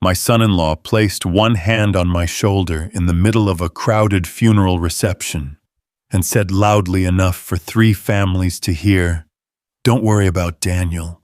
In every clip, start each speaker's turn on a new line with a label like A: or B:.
A: My son-in-law placed one hand on my shoulder in the middle of a crowded funeral reception and said loudly enough for 3 families to hear, "Don't worry about Daniel.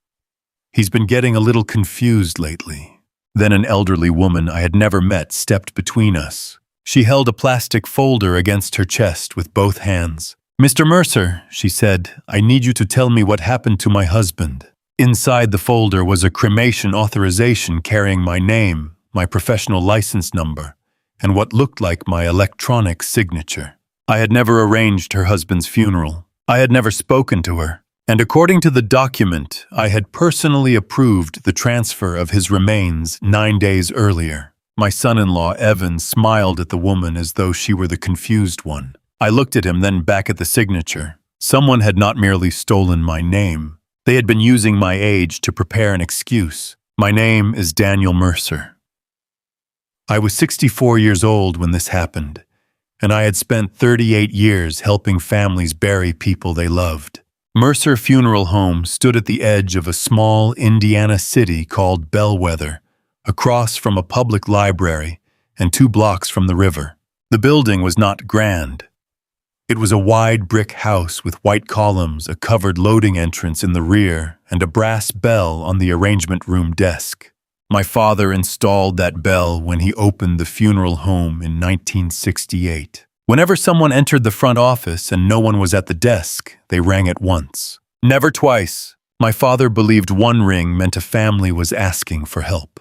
A: He's been getting a little confused lately." Then an elderly woman I had never met stepped between us. She held a plastic folder against her chest with both hands. "Mr. Mercer," she said, "I need you to tell me what happened to my husband." Inside the folder was a cremation authorization carrying my name, my professional license number, and what looked like my electronic signature. I had never arranged her husband's funeral. I had never spoken to her. And according to the document, I had personally approved the transfer of his remains 9 days earlier. My son-in-law, Evan, smiled at the woman as though she were the confused one. I looked at him, then back at the signature. Someone had not merely stolen my name. They had been using my age to prepare an excuse. My name is Daniel Mercer. I was 64 years old when this happened, and I had spent 38 years helping families bury people they loved. Mercer Funeral Home stood at the edge of a small Indiana city called Bellwether, across from a public library and 2 blocks from the river. The building was not grand. It was a wide brick house with white columns, a covered loading entrance in the rear, and a brass bell on the arrangement room desk. My father installed that bell when he opened the funeral home in 1968. Whenever someone entered the front office and no one was at the desk, they rang at once. Never twice. My father believed 1 ring meant a family was asking for help.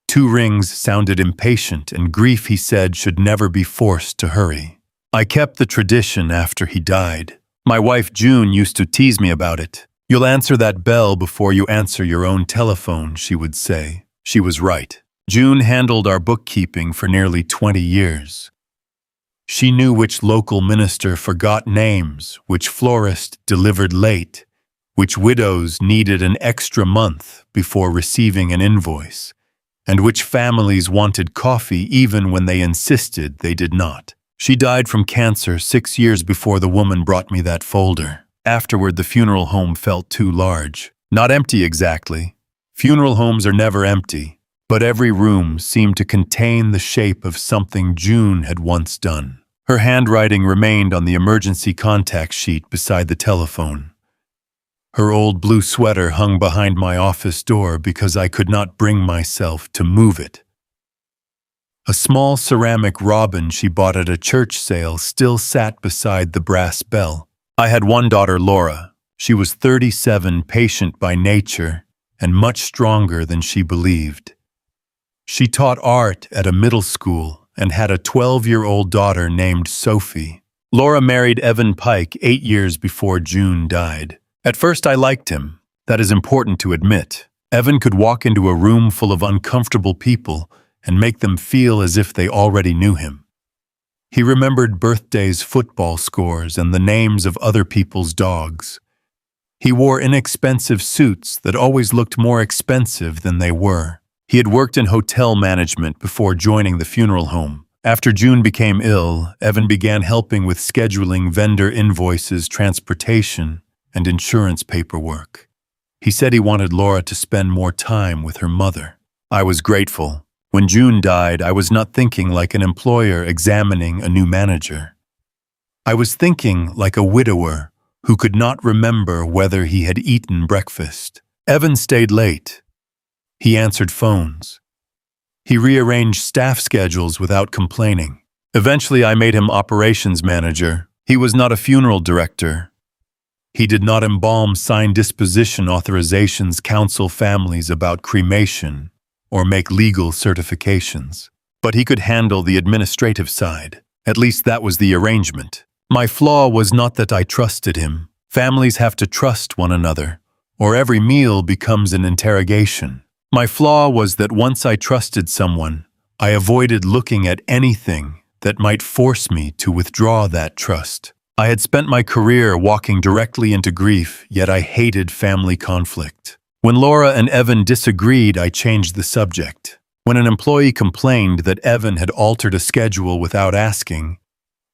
A: 2 rings sounded impatient, and grief, he said, should never be forced to hurry. I kept the tradition after he died. My wife June used to tease me about it. "You'll answer that bell before you answer your own telephone," she would say. She was right. June handled our bookkeeping for nearly 20 years. She knew which local minister forgot names, which florist delivered late, which widows needed an extra month before receiving an invoice, and which families wanted coffee even when they insisted they did not. She died from cancer 6 years before the woman brought me that folder. Afterward, the funeral home felt too large. Not empty exactly. Funeral homes are never empty, but every room seemed to contain the shape of something June had once done. Her handwriting remained on the emergency contact sheet beside the telephone. Her old blue sweater hung behind my office door because I could not bring myself to move it. A small ceramic robin she bought at a church sale still sat beside the brass bell. I had 1 daughter, Laura. She was 37, patient by nature, and much stronger than she believed. She taught art at a middle school and had a 12-year-old daughter named Sophie. Laura married Evan Pike 8 years before June died. At first I liked him. That is important to admit. Evan could walk into a room full of uncomfortable people and make them feel as if they already knew him. He remembered birthdays, football scores, and the names of other people's dogs. He wore inexpensive suits that always looked more expensive than they were. He had worked in hotel management before joining the funeral home. After June became ill, Evan began helping with scheduling vendor invoices, transportation, and insurance paperwork. He said he wanted Laura to spend more time with her mother. I was grateful. When June died, I was not thinking like an employer examining a new manager. I was thinking like a widower who could not remember whether he had eaten breakfast. Evan stayed late. He answered phones. He rearranged staff schedules without complaining. Eventually, I made him operations manager. He was not a funeral director. He did not embalm, sign disposition authorizations, counsel families about cremation, or make legal certifications. But he could handle the administrative side. At least that was the arrangement. My flaw was not that I trusted him. Families have to trust one another, or every meal becomes an interrogation. My flaw was that once I trusted someone, I avoided looking at anything that might force me to withdraw that trust. I had spent my career walking directly into grief, yet I hated family conflict. When Laura and Evan disagreed, I changed the subject. When an employee complained that Evan had altered a schedule without asking,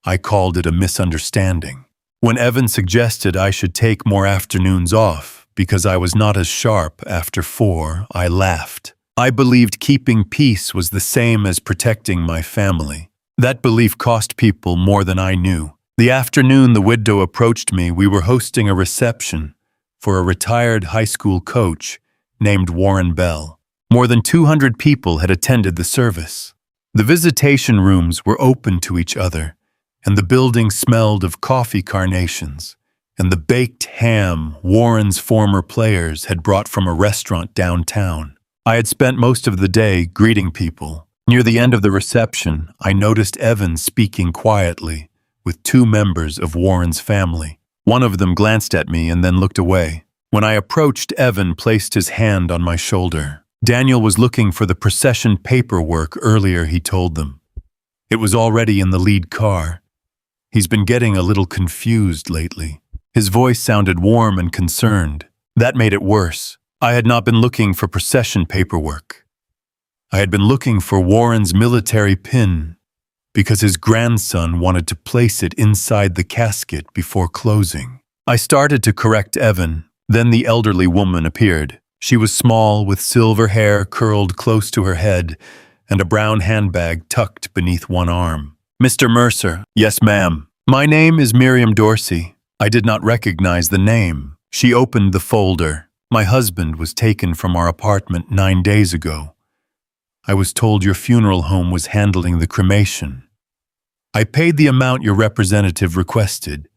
A: I called it a misunderstanding. When Evan suggested I should take more afternoons off because I was not as sharp after 4, I laughed. I believed keeping peace was the same as protecting my family. That belief cost people more than I knew. The afternoon the widow approached me, we were hosting a reception for a retired high school coach named Warren Bell. More than 200 people had attended the service. The visitation rooms were open to each other, and the building smelled of coffee carnations and the baked ham Warren's former players had brought from a restaurant downtown. I had spent most of the day greeting people. Near the end of the reception, I noticed Evan speaking quietly with two members of Warren's family. One of them glanced at me and then looked away. When I approached, Evan placed his hand on my shoulder. Daniel was looking for the procession paperwork earlier, he told them. It was already in the lead car. He's been getting a little confused lately. His voice sounded warm and concerned. That made it worse. I had not been looking for procession paperwork. I had been looking for Warren's military pin because his grandson wanted to place it inside the casket before closing. I started to correct Evan. Then the elderly woman appeared. She was small, with silver hair curled close to her head and a brown handbag tucked beneath one arm. Mr. Mercer. Yes, ma'am. My name is Miriam Dorsey. I did not recognize the name. She opened the folder. My husband was taken from our apartment 9 days ago. I was told your funeral home was handling the cremation. I paid the amount your representative requested,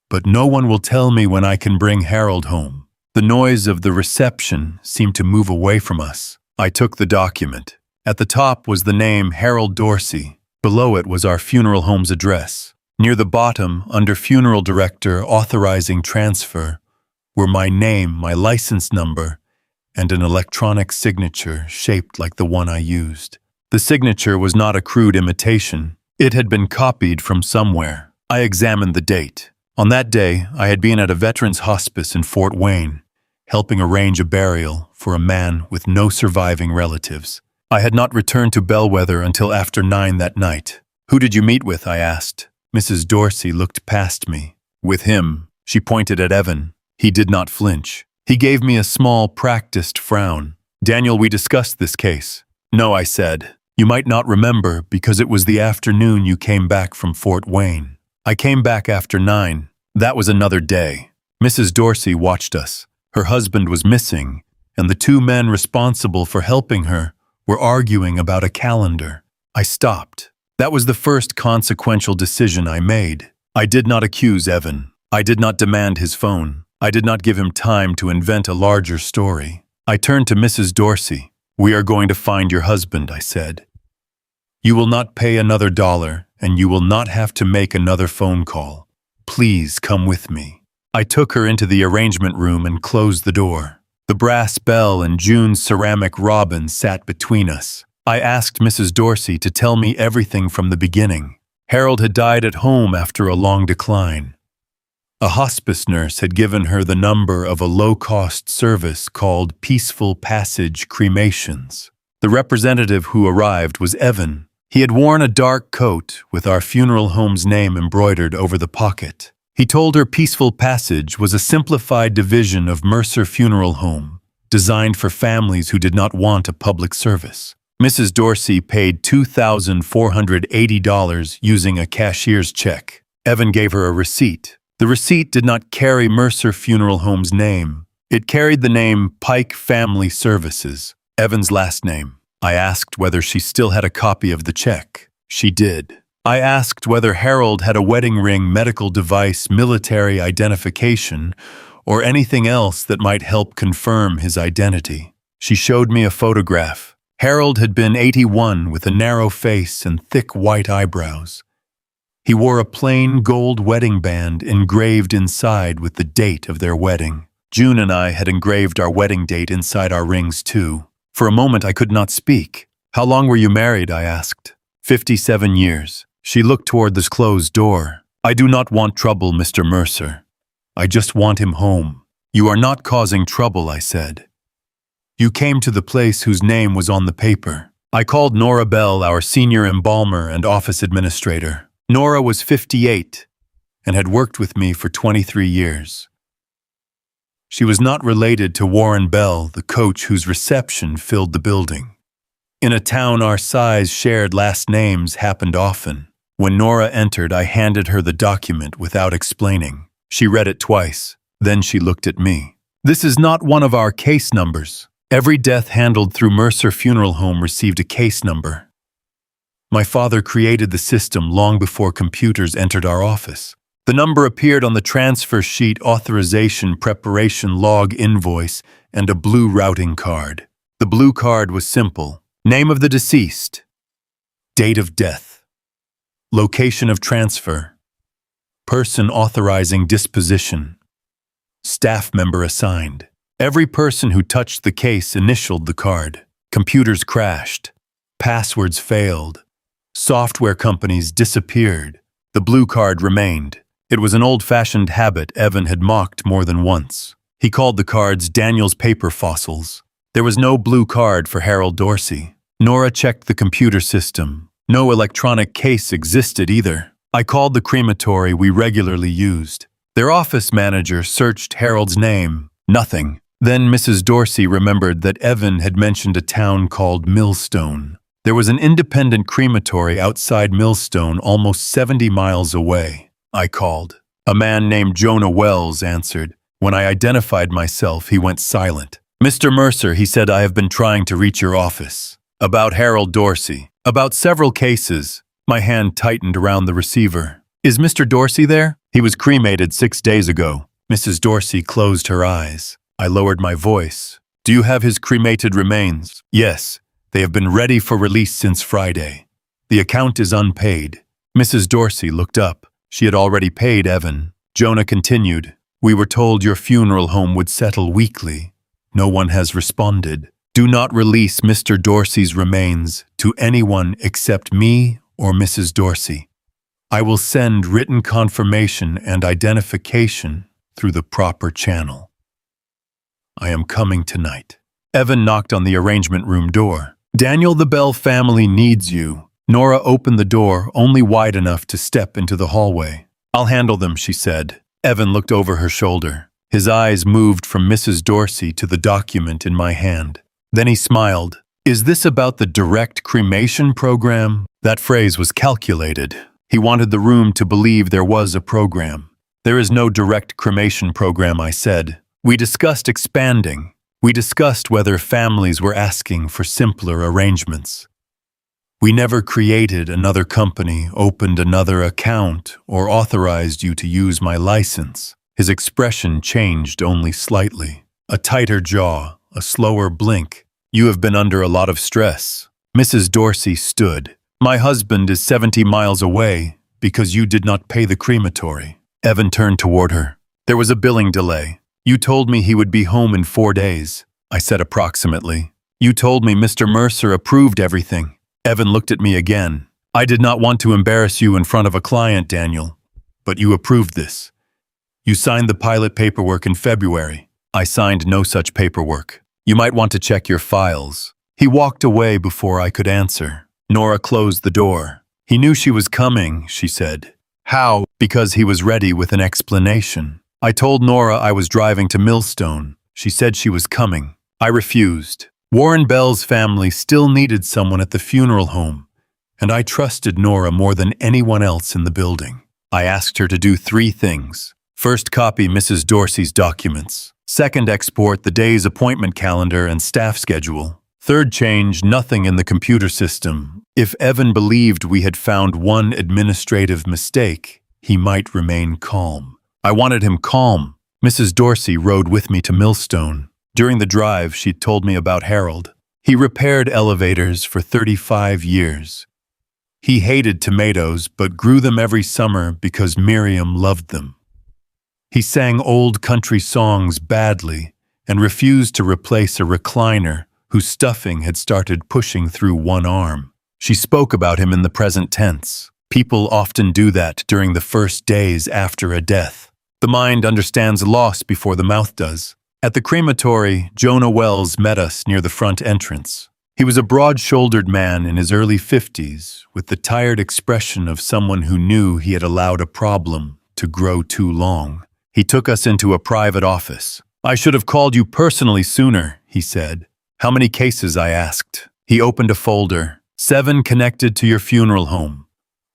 A: but no one will tell me when I can bring Harold home. The noise of the reception seemed to move away from us. I took the document. At the top was the name Harold Dorsey. Below it was our funeral home's address. Near the bottom, under Funeral Director Authorizing Transfer, were my name, my license number, and an electronic signature shaped like the one I used. The signature was not a crude imitation. It had been copied from somewhere. I examined the date. On that day, I had been at a veterans hospice in Fort Wayne, helping arrange a burial for a man with no surviving relatives. I had not returned to Bellwether until after 9 that night. Who did you meet with? I asked. Mrs. Dorsey looked past me. With him. She pointed at Evan. He did not flinch. He gave me a small, practiced frown. Daniel, we discussed this case. No, I said. You might not remember because it was the afternoon you came back from Fort Wayne. I came back after 9. That was another day. Mrs. Dorsey watched us. Her husband was missing, and the two men responsible for helping her were arguing about a calendar. I stopped. That was the first consequential decision I made. I did not accuse Evan. I did not demand his phone. I did not give him time to invent a larger story. I turned to Mrs. Dorsey. We are going to find your husband, I said. You will not pay another $1, and you will not have to make another phone call. Please come with me. I took her into the arrangement room and closed the door. The brass bell and June's ceramic robin sat between us. I asked Mrs. Dorsey to tell me everything from the beginning. Harold had died at home after a long decline. A hospice nurse had given her the number of a low-cost service called Peaceful Passage Cremations. The representative who arrived was Evan. He had worn a dark coat with our funeral home's name embroidered over the pocket. He told her Peaceful Passage was a simplified division of Mercer Funeral Home, designed for families who did not want a public service. Mrs. Dorsey paid $2,480 using a cashier's check. Evan gave her a receipt. The receipt did not carry Mercer Funeral Home's name. It carried the name Pike Family Services, Evan's last name. I asked whether she still had a copy of the check. She did. I asked whether Harold had a wedding ring, medical device, military identification, or anything else that might help confirm his identity. She showed me a photograph. Harold had been 81 with a narrow face and thick white eyebrows. He wore a plain gold wedding band engraved inside with the date of their wedding. June and I had engraved our wedding date inside our rings too. For a moment I could not speak. How long were you married? I asked. 57 years. She looked toward the closed door. I do not want trouble, Mr. Mercer. I just want him home. You are not causing trouble, I said. You came to the place whose name was on the paper. I called Nora Bell, our senior embalmer and office administrator. Nora was 58 and had worked with me for 23 years. She was not related to Warren Bell, the coach whose reception filled the building. In a town our size, shared last names happened often. When Nora entered, I handed her the document without explaining. She read it twice. Then she looked at me. This is not one of our case numbers. Every death handled through Mercer Funeral Home received a case number. My father created the system long before computers entered our office. The number appeared on the transfer sheet, authorization, preparation, log, invoice, and a blue routing card. The blue card was simple. Name of the deceased. Date of death. Location of transfer. Person authorizing disposition. Staff member assigned. Every person who touched the case initialed the card. Computers crashed. Passwords failed. Software companies disappeared. The blue card remained. It was an old-fashioned habit Evan had mocked more than once. He called the cards Daniel's paper fossils. There was no blue card for Harold Dorsey. Nora checked the computer system. No electronic case existed either. I called the crematory we regularly used. Their office manager searched Harold's name. Nothing. Then Mrs. Dorsey remembered that Evan had mentioned a town called Millstone. There was an independent crematory outside Millstone, almost 70 miles away. I called. A man named Jonah Wells answered. When I identified myself, he went silent. Mr. Mercer, he said, I have been trying to reach your office. About Harold Dorsey. About several cases. My hand tightened around the receiver. Is Mr. Dorsey there? He was cremated 6 days ago. Mrs. Dorsey closed her eyes. I lowered my voice. Do you have his cremated remains? Yes. They have been ready for release since Friday. The account is unpaid. Mrs. Dorsey looked up. She had already paid Evan. Jonah continued. We were told your funeral home would settle weekly. No one has responded. Do not release Mr. Dorsey's remains to anyone except me or Mrs. Dorsey. I will send written confirmation and identification through the proper channel. I am coming tonight. Evan knocked on the arrangement room door. Daniel, the Bell family needs you. Nora opened the door only wide enough to step into the hallway. I'll handle them, she said. Evan looked over her shoulder. His eyes moved from Mrs. Dorsey to the document in my hand. Then he smiled. Is this about the direct cremation program? That phrase was calculated. He wanted the room to believe there was a program. There is no direct cremation program, I said. We discussed expanding. We discussed whether families were asking for simpler arrangements. We never created another company, opened another account, or authorized you to use my license. His expression changed only slightly. A tighter jaw, a slower blink. You have been under a lot of stress. Mrs. Dorsey stood. My husband is 70 miles away because you did not pay the crematory. Evan turned toward her. There was a billing delay. You told me he would be home in 4 days. I said approximately. You told me Mr. Mercer approved everything. Evan looked at me again. I did not want to embarrass you in front of a client, Daniel, but you approved this. You signed the pilot paperwork in February. I signed no such paperwork. You might want to check your files. He walked away before I could answer. Nora closed the door. He knew she was coming, she said. How? Because he was ready with an explanation. I told Nora I was driving to Millstone. She said she was coming. I refused. Warren Bell's family still needed someone at the funeral home, and I trusted Nora more than anyone else in the building. I asked her to do 3 things. First, copy Mrs. Dorsey's documents. Second, export the day's appointment calendar and staff schedule. Third, change nothing in the computer system. If Evan believed we had found one administrative mistake, he might remain calm. I wanted him calm. Mrs. Dorsey rode with me to Millstone. During the drive, she told me about Harold. He repaired elevators for 35 years. He hated tomatoes, but grew them every summer because Miriam loved them. He sang old country songs badly and refused to replace a recliner whose stuffing had started pushing through one arm. She spoke about him in the present tense. People often do that during the first days after a death. The mind understands loss before the mouth does. At the crematory, Jonah Wells met us near the front entrance. He was a broad-shouldered man in his early 50s, with the tired expression of someone who knew he had allowed a problem to grow too long. He took us into a private office. I should have called you personally sooner, he said. How many cases, I asked. He opened a folder. 7 connected to your funeral home.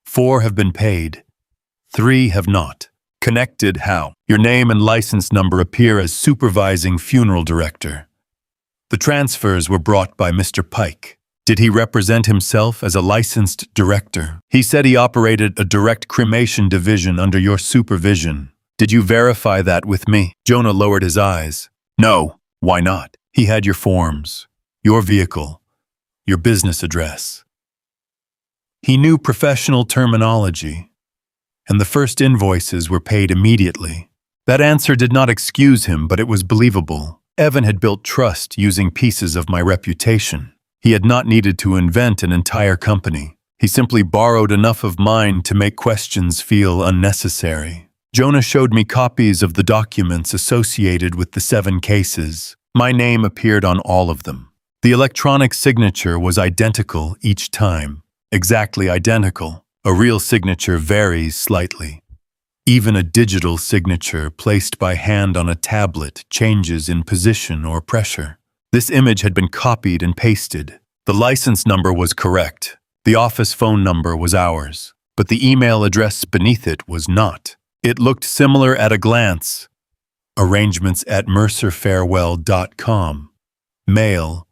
A: 4 have been paid. 3 have not. Connected how? Your name and license number appear as supervising funeral director. The transfers were brought by Mr. Pike. Did he represent himself as a licensed director? He said he operated a direct cremation division under your supervision. Did you verify that with me? Jonah lowered his eyes. No. Why not? He had your forms, your vehicle, your business address. He knew professional terminology, and the first invoices were paid immediately. That answer did not excuse him, but it was believable. Evan had built trust using pieces of my reputation. He had not needed to invent an entire company. He simply borrowed enough of mine to make questions feel unnecessary. Jonah showed me copies of the documents associated with the 7 cases. My name appeared on all of them. The electronic signature was identical each time. Exactly identical. A real signature varies slightly. Even a digital signature placed by hand on a tablet changes in position or pressure. This image had been copied and pasted. The license number was correct. The office phone number was ours. But the email address beneath it was not. It looked similar at a glance. Arrangements@mercerfarewell.com. Mail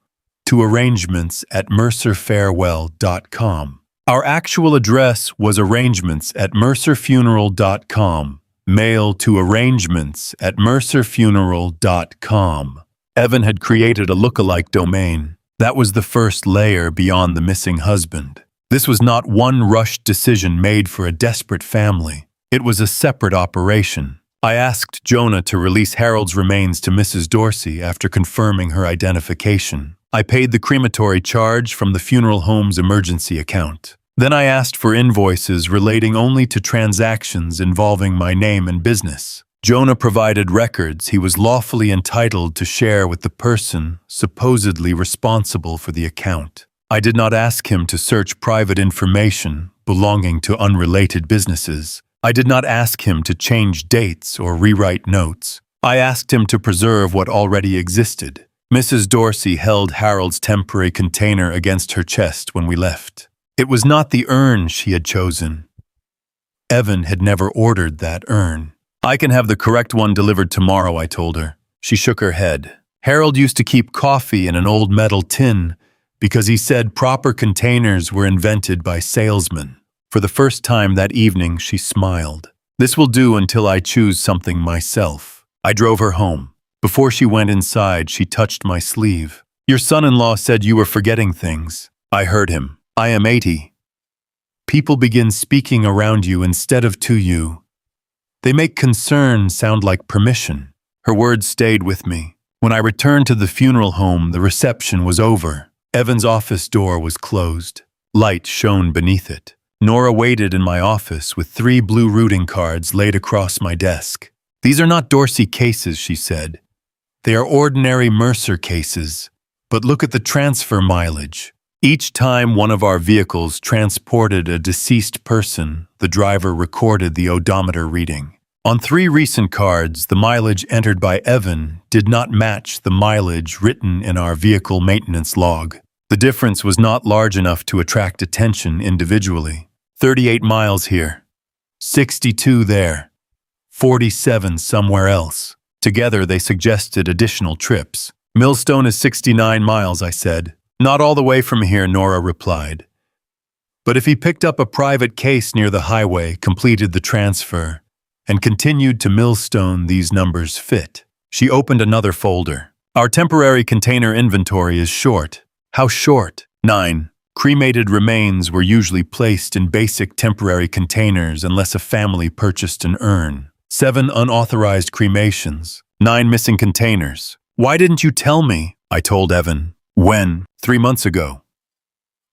A: to arrangements@mercerfarewell.com. Our actual address was arrangements@mercerfuneral.com. Mail to arrangements@mercerfuneral.com. Evan had created a lookalike domain. That was the first layer beyond the missing husband. This was not one rushed decision made for a desperate family. It was a separate operation. I asked Jonah to release Harold's remains to Mrs. Dorsey after confirming her identification. I paid the crematory charge from the funeral home's emergency account. Then I asked for invoices relating only to transactions involving my name and business. Jonah provided records he was lawfully entitled to share with the person supposedly responsible for the account. I did not ask him to search private information belonging to unrelated businesses. I did not ask him to change dates or rewrite notes. I asked him to preserve what already existed. Mrs. Dorsey held Harold's temporary container against her chest when we left. It was not the urn she had chosen. Evan had never ordered that urn. I can have the correct one delivered tomorrow, I told her. She shook her head. Harold used to keep coffee in an old metal tin because he said proper containers were invented by salesmen. For the first time that evening, she smiled. This will do until I choose something myself. I drove her home. Before she went inside, she touched my sleeve. Your son-in-law said you were forgetting things. I heard him. I am 80. People begin speaking around you instead of to you. They make concern sound like permission. Her words stayed with me. When I returned to the funeral home, the reception was over. Evan's office door was closed. Light shone beneath it. Nora waited in my office with 3 blue rooting cards laid across my desk. These are not Dorsey cases, she said. They are ordinary Mercer cases. But look at the transfer mileage. Each time one of our vehicles transported a deceased person, the driver recorded the odometer reading. On 3 recent cards, the mileage entered by Evan did not match the mileage written in our vehicle maintenance log. The difference was not large enough to attract attention individually. 38 miles here, 62 there, 47 somewhere else. Together they suggested additional trips. Millstone is 69 miles, I said. Not all the way from here, Nora replied. But if he picked up a private case near the highway, completed the transfer, and continued to Millstone, these numbers fit. She opened another folder. Our temporary container inventory is short. How short? 9. Cremated remains were usually placed in basic temporary containers unless a family purchased an urn. 7 unauthorized cremations. 9 missing containers. Why didn't you tell me? I told Evan. When? 3 months ago.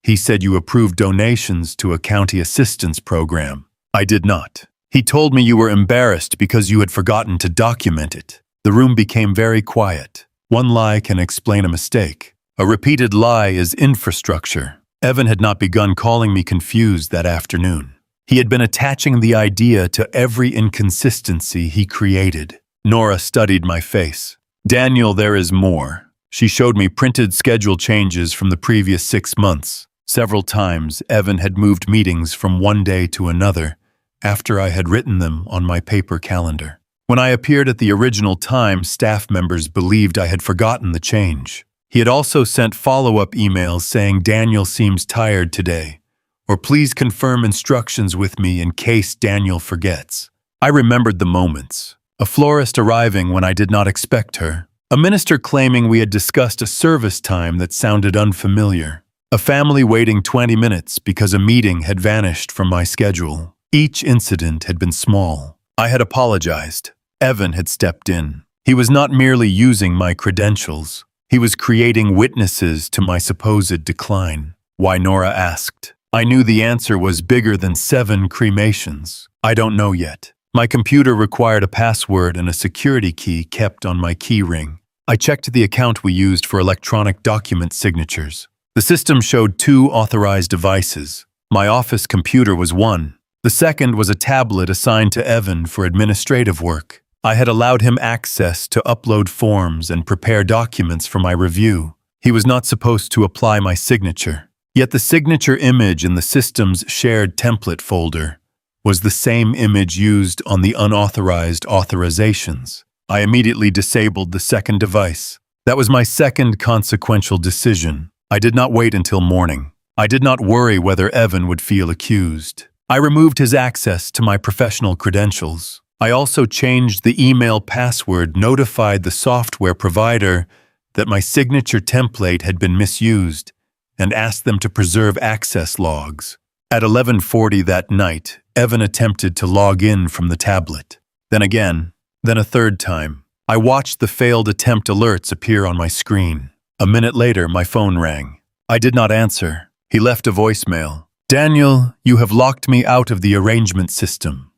A: He said you approved donations to a county assistance program. I did not. He told me you were embarrassed because you had forgotten to document it. The room became very quiet. One lie can explain a mistake. A repeated lie is infrastructure. Evan had not begun calling me confused that afternoon. He had been attaching the idea to every inconsistency he created. Nora studied my face. Daniel, there is more. She showed me printed schedule changes from the previous 6 months. Several times, Evan had moved meetings from one day to another after I had written them on my paper calendar. When I appeared at the original time, staff members believed I had forgotten the change. He had also sent follow-up emails saying Daniel seems tired today, or please confirm instructions with me in case Daniel forgets. I remembered the moments. A florist arriving when I did not expect her. A minister claiming we had discussed a service time that sounded unfamiliar. A family waiting 20 minutes because a meeting had vanished from my schedule. Each incident had been small. I had apologized. Evan had stepped in. He was not merely using my credentials. He was creating witnesses to my supposed decline. Why, Nora asked. I knew the answer was bigger than 7 cremations. I don't know yet. My computer required a password and a security key kept on my key ring. I checked the account we used for electronic document signatures. The system showed 2 authorized devices. My office computer was one. The second was a tablet assigned to Evan for administrative work. I had allowed him access to upload forms and prepare documents for my review. He was not supposed to apply my signature. Yet the signature image in the system's shared template folder was the same image used on the unauthorized authorizations. I immediately disabled the second device. That was my second consequential decision. I did not wait until morning. I did not worry whether Evan would feel accused. I removed his access to my professional credentials. I also changed the email password, notified the software provider that my signature template had been misused, and asked them to preserve access logs. At 11:40 that night, Evan attempted to log in from the tablet. Then again, then a third time. I watched the failed attempt alerts appear on my screen. A minute later, my phone rang. I did not answer. He left a voicemail. Daniel, you have locked me out of the arrangement system.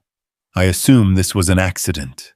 A: I assume this was an accident.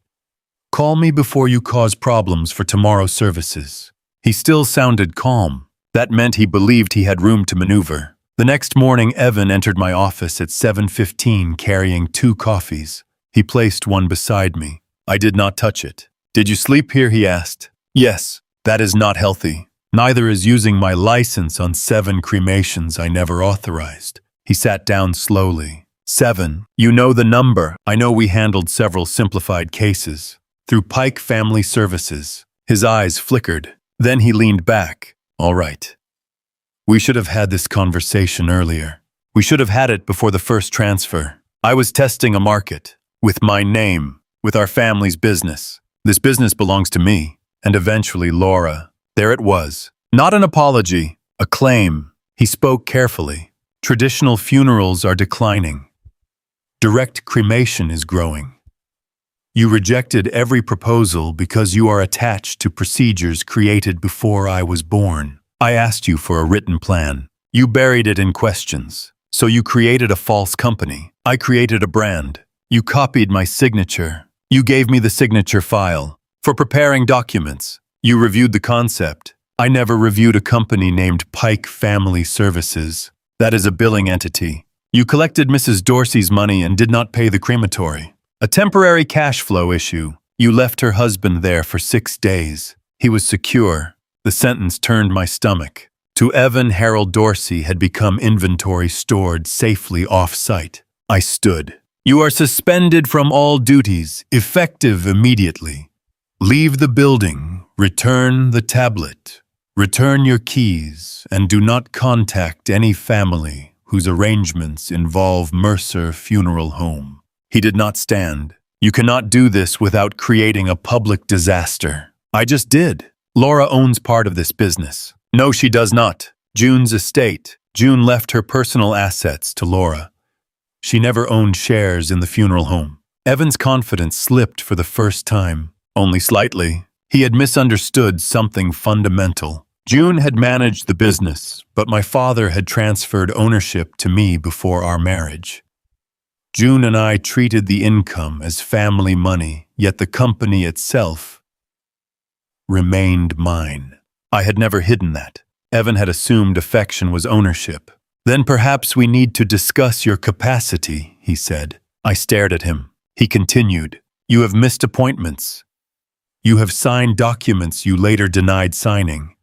A: Call me before you cause problems for tomorrow's services. He still sounded calm. That meant he believed he had room to maneuver. The next morning, Evan entered my office at 7:15 carrying 2 coffees. He placed one beside me. I did not touch it. Did you sleep here? He asked. Yes, that is not healthy. Neither is using my license on 7 cremations I never authorized. He sat down slowly. 7. You know the number. I know we handled several simplified cases. Through Pike Family Services. His eyes flickered. Then he leaned back. All right. We should have had this conversation earlier. We should have had it before the first transfer. I was testing a market. With my name. With our family's business. This business belongs to me. And eventually Laura. There it was. Not an apology. A claim. He spoke carefully. Traditional funerals are declining. Direct cremation is growing. You rejected every proposal because you are attached to procedures created before I was born. I asked you for a written plan. You buried it in questions. So you created a false company. I created a brand. You copied my signature. You gave me the signature file. For preparing documents, you reviewed the concept. I never reviewed a company named Pike Family Services. That is a billing entity. You collected Mrs. Dorsey's money and did not pay the crematory. A temporary cash flow issue. You left her husband there for 6 days. He was secure. The sentence turned my stomach. To Evan, Harold Dorsey had become inventory stored safely off-site. I stood. You are suspended from all duties, effective immediately. Leave the building, return the tablet, return your keys, and do not contact any family whose arrangements involve Mercer Funeral Home. He did not stand. You cannot do this without creating a public disaster. I just did. Laura owns part of this business. No, she does not. June's estate. June left her personal assets to Laura. She never owned shares in the funeral home. Evan's confidence slipped for the first time. Only slightly. He had misunderstood something fundamental. June had managed the business, but my father had transferred ownership to me before our marriage. June and I treated the income as family money, yet the company itself remained mine. I had never hidden that. Evan had assumed affection was ownership. Then perhaps we need to discuss your capacity, he said. I stared at him. He continued, You have missed appointments. You have signed documents you later denied signing.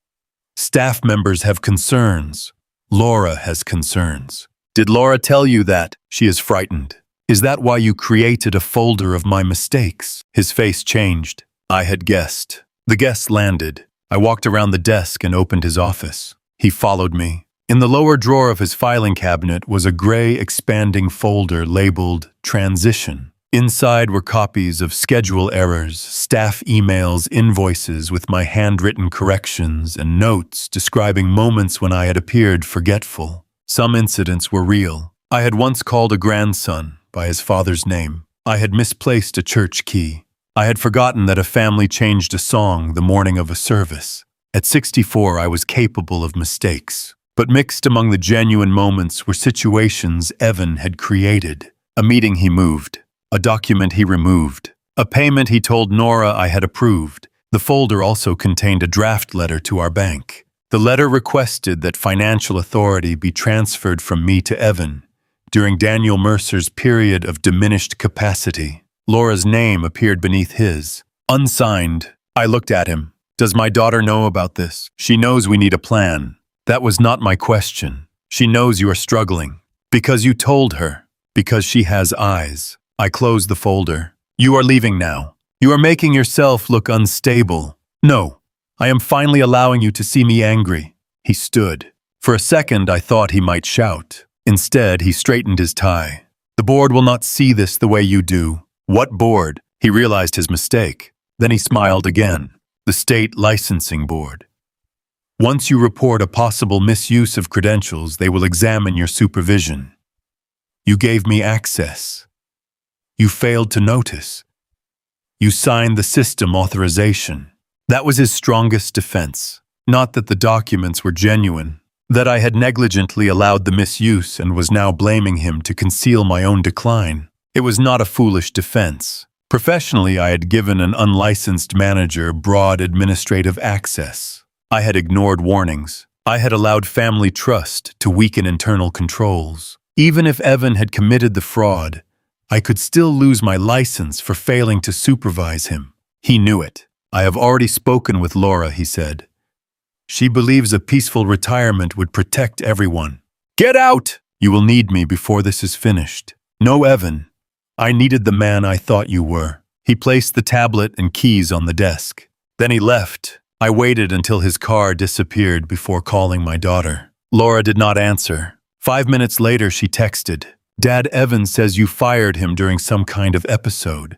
A: Staff members have concerns. Laura has concerns. Did Laura tell you that? She is frightened. Is that why you created a folder of my mistakes? His face changed. I had guessed. The guest landed. I walked around the desk and opened his office. He followed me. In the lower drawer of his filing cabinet was a gray, expanding folder labeled Transition. Inside were copies of schedule errors, staff emails, invoices with my handwritten corrections, and notes describing moments when I had appeared forgetful. Some incidents were real. I had once called a grandson by his father's name. I had misplaced a church key. I had forgotten that a family changed a song the morning of a service. At 64, I was capable of mistakes. But mixed among the genuine moments were situations Evan had created. A meeting he moved. A document he removed. A payment he told Nora I had approved. The folder also contained a draft letter to our bank. The letter requested that financial authority be transferred from me to Evan during Daniel Mercer's period of diminished capacity. Laura's name appeared beneath his. Unsigned. I looked at him. Does my daughter know about this? She knows we need a plan. That was not my question. She knows you are struggling. Because you told her. Because she has eyes. I closed the folder. You are leaving now. You are making yourself look unstable. No. I am finally allowing you to see me angry. He stood. For a second, I thought he might shout. Instead, he straightened his tie. The board will not see this the way you do. What board? He realized his mistake. Then he smiled again. The state licensing board. Once you report a possible misuse of credentials, they will examine your supervision. You gave me access. You failed to notice. You signed the system authorization. That was his strongest defense. Not that the documents were genuine, that I had negligently allowed the misuse and was now blaming him to conceal my own decline. It was not a foolish defense. Professionally, I had given an unlicensed manager broad administrative access. I had ignored warnings. I had allowed family trust to weaken internal controls. Even if Evan had committed the fraud, I could still lose my license for failing to supervise him. He knew it. I have already spoken with Laura, he said. She believes a peaceful retirement would protect everyone. Get out! You will need me before this is finished. No, Evan. I needed the man I thought you were. He placed the tablet and keys on the desk. Then he left. I waited until his car disappeared before calling my daughter. Laura did not answer. 5 minutes later, she texted, Dad, Evan says you fired him during some kind of episode.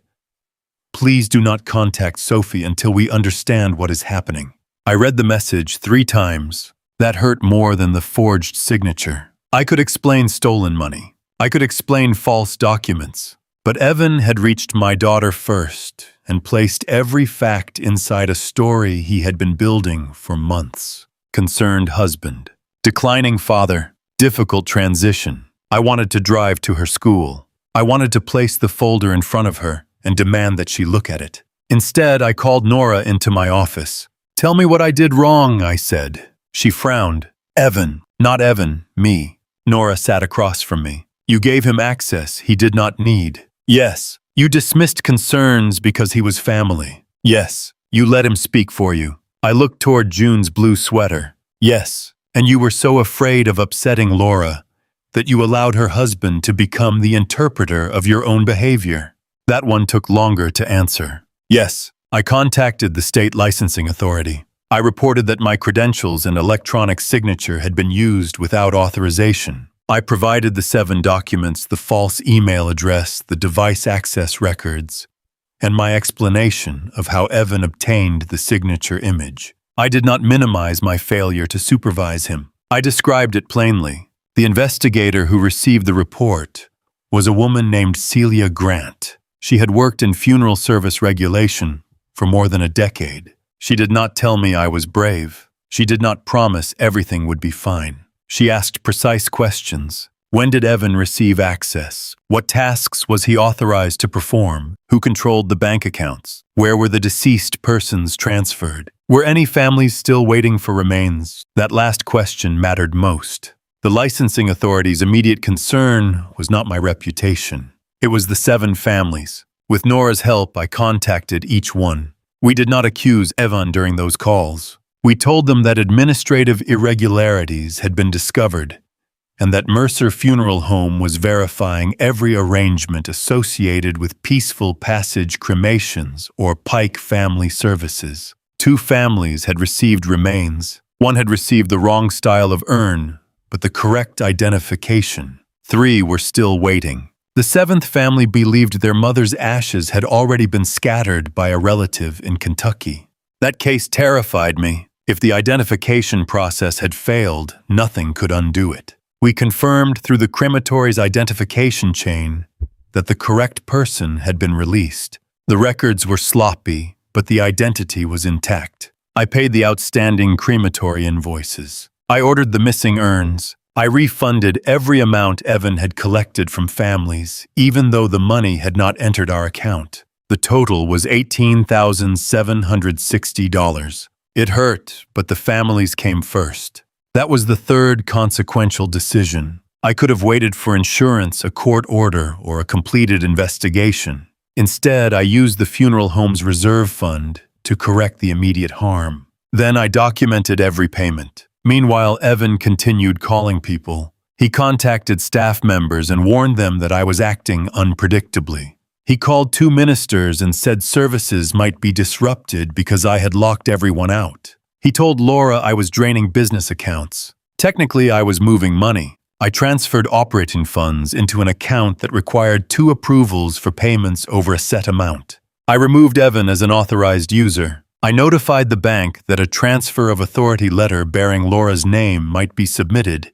A: Please do not contact Sophie until we understand what is happening. I read the message 3 times. That hurt more than the forged signature. I could explain stolen money. I could explain false documents. But Evan had reached my daughter first and placed every fact inside a story he had been building for months. Concerned husband. Declining father. Difficult transition. I wanted to drive to her school. I wanted to place the folder in front of her and demand that she look at it. Instead, I called Nora into my office. Tell me what I did wrong, I said. She frowned. Evan, not Evan, me. Nora sat across from me. You gave him access he did not need. Yes. You dismissed concerns because he was family. Yes. You let him speak for you. I looked toward June's blue sweater. Yes. And you were so afraid of upsetting Laura that you allowed her husband to become the interpreter of your own behavior. That one took longer to answer. Yes. I contacted the state licensing authority. I reported that my credentials and electronic signature had been used without authorization. I provided the 7 documents, the false email address, the device access records, and my explanation of how Evan obtained the signature image. I did not minimize my failure to supervise him. I described it plainly. The investigator who received the report was a woman named Celia Grant. She had worked in funeral service regulation for more than a decade. She did not tell me I was brave. She did not promise everything would be fine. She asked precise questions. When did Evan receive access? What tasks was he authorized to perform? Who controlled the bank accounts? Where were the deceased persons transferred? Were any families still waiting for remains? That last question mattered most. The licensing authority's immediate concern was not my reputation. It was the 7 families. With Nora's help, I contacted each one. We did not accuse Evan during those calls. We told them that administrative irregularities had been discovered and that Mercer Funeral Home was verifying every arrangement associated with Peaceful Passage cremations or Pike family services. 2 families had received remains. One had received the wrong style of urn, but the correct identification. 3 were still waiting. The 7th family believed their mother's ashes had already been scattered by a relative in Kentucky. That case terrified me. If the identification process had failed, nothing could undo it. We confirmed through the crematory's identification chain that the correct person had been released. The records were sloppy, but the identity was intact. I paid the outstanding crematory invoices. I ordered the missing urns. I refunded every amount Evan had collected from families, even though the money had not entered our account. The total was $18,760. It hurt, but the families came first. That was the 3rd consequential decision. I could have waited for insurance, a court order, or a completed investigation. Instead, I used the funeral home's reserve fund to correct the immediate harm. Then I documented every payment. Meanwhile, Evan continued calling people. He contacted staff members and warned them that I was acting unpredictably. He called 2 ministers and said services might be disrupted because I had locked everyone out. He told Laura I was draining business accounts. Technically, I was moving money. I transferred operating funds into an account that required 2 approvals for payments over a set amount. I removed Evan as an authorized user. I notified the bank that a transfer of authority letter bearing Laura's name might be submitted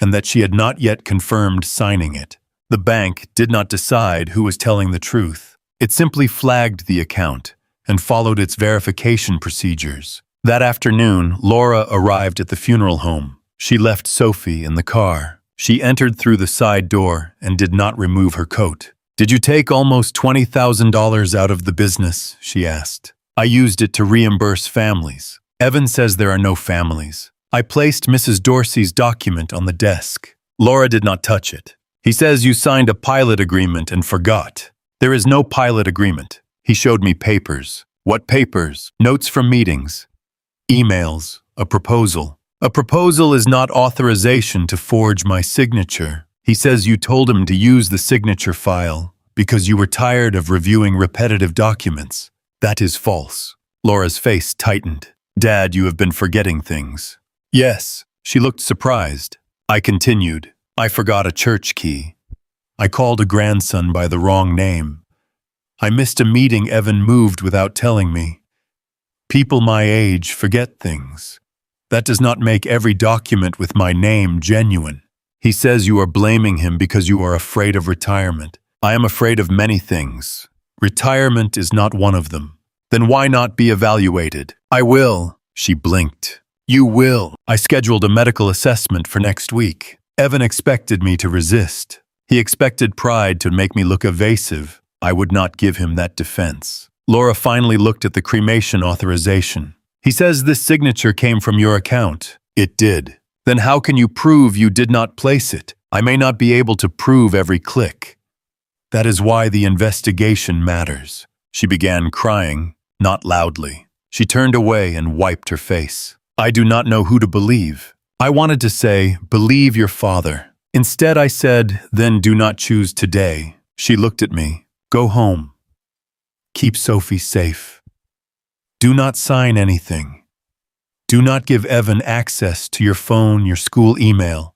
A: and that she had not yet confirmed signing it. The bank did not decide who was telling the truth. It simply flagged the account and followed its verification procedures. That afternoon, Laura arrived at the funeral home. She left Sophie in the car. She entered through the side door and did not remove her coat. "Did you take almost $20,000 out of the business?" she asked. "I used it to reimburse families." Evan says there are no families. I placed Mrs. Dorsey's document on the desk. Laura did not touch it. "He says you signed a pilot agreement and forgot." "There is no pilot agreement." He showed me papers. "What papers?" "Notes from meetings. Emails. A proposal." "A proposal is not authorization to forge my signature." He says you told him to use the signature file because you were tired of reviewing repetitive documents. That is false. Laura's face tightened. "Dad, you have been forgetting things." "Yes." She looked surprised. I continued. "I forgot a church key. I called a grandson by the wrong name. I missed a meeting Evan moved without telling me. People my age forget things. That does not make every document with my name genuine." He says you are blaming him because you are afraid of retirement. I am afraid of many things. Retirement is not one of them. Then why not be evaluated? "I will." She blinked. "You will." I scheduled a medical assessment for next week. Evan expected me to resist. He expected pride to make me look evasive. I would not give him that defense. Laura finally looked at the cremation authorization. "He says this signature came from your account." "It did." "Then how can you prove you did not place it?" "I may not be able to prove every click. That is why the investigation matters." She began crying, not loudly. She turned away and wiped her face. I do not know who to believe. I wanted to say, "Believe your father." Instead, I said, "Then do not choose today." She looked at me. "Go home. Keep Sophie safe. Do not sign anything. Do not give Evan access to your phone, your school email,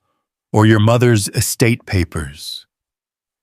A: or your mother's estate papers.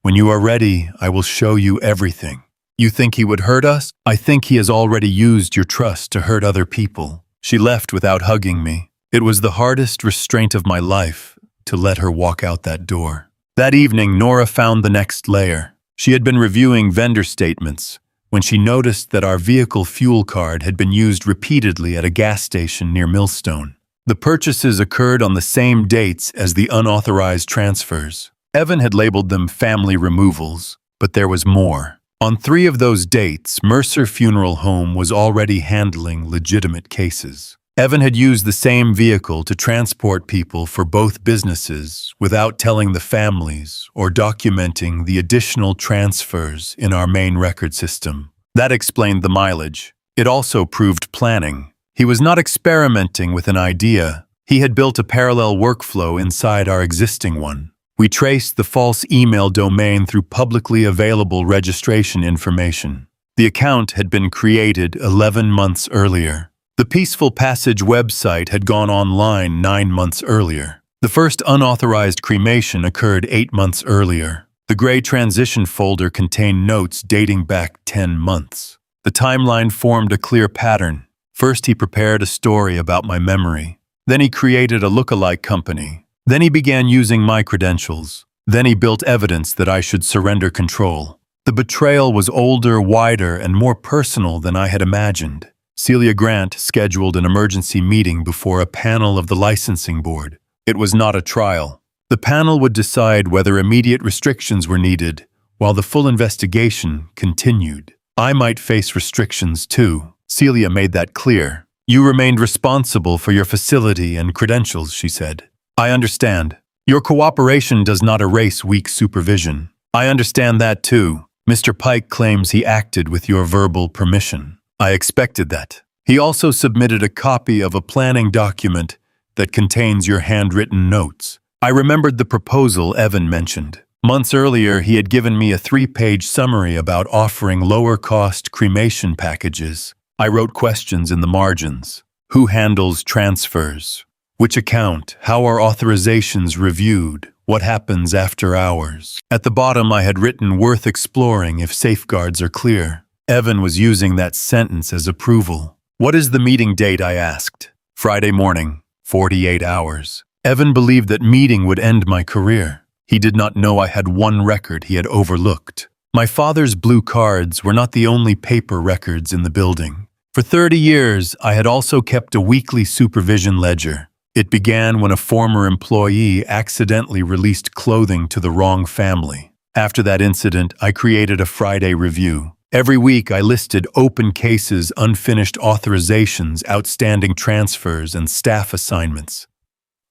A: When you are ready, I will show you everything." "You think he would hurt us?" "I think he has already used your trust to hurt other people." She left without hugging me. It was the hardest restraint of my life to let her walk out that door. That evening, Nora found the next layer. She had been reviewing vendor statements when she noticed that our vehicle fuel card had been used repeatedly at a gas station near Millstone. The purchases occurred on the same dates as the unauthorized transfers. Evan had labeled them family removals, but there was more. On 3 of those dates, Mercer Funeral Home was already handling legitimate cases. Evan had used the same vehicle to transport people for both businesses without telling the families or documenting the additional transfers in our main record system. That explained the mileage. It also proved planning. He was not experimenting with an idea. He had built a parallel workflow inside our existing one. We traced the false email domain through publicly available registration information. The account had been created 11 months earlier. The Peaceful Passage website had gone online 9 months earlier. The first unauthorized cremation occurred 8 months earlier. The gray transition folder contained notes dating back 10 months. The timeline formed a clear pattern. First, he prepared a story about my memory. Then he created a look-alike company. Then he began using my credentials. Then he built evidence that I should surrender control. The betrayal was older, wider, and more personal than I had imagined. Celia Grant scheduled an emergency meeting before a panel of the licensing board. It was not a trial. The panel would decide whether immediate restrictions were needed, while the full investigation continued. I might face restrictions too. Celia made that clear. You remained responsible for your facility and credentials, she said. I understand. Your cooperation does not erase weak supervision. I understand that too. Mr. Pike claims he acted with your verbal permission. I expected that. He also submitted a copy of a planning document that contains your handwritten notes. I remembered the proposal Evan mentioned. Months earlier, he had given me a 3-page summary about offering lower-cost cremation packages. I wrote questions in the margins. Who handles transfers? Which account? How are authorizations reviewed? What happens after hours? At the bottom, I had written worth exploring if safeguards are clear. Evan was using that sentence as approval. What is the meeting date? I asked. Friday morning, 48 hours. Evan believed that meeting would end my career. He did not know I had one record he had overlooked. My father's blue cards were not the only paper records in the building. For 30 years, I had also kept a weekly supervision ledger. It began when a former employee accidentally released clothing to the wrong family. After that incident, I created a Friday review. Every week, I listed open cases, unfinished authorizations, outstanding transfers, and staff assignments.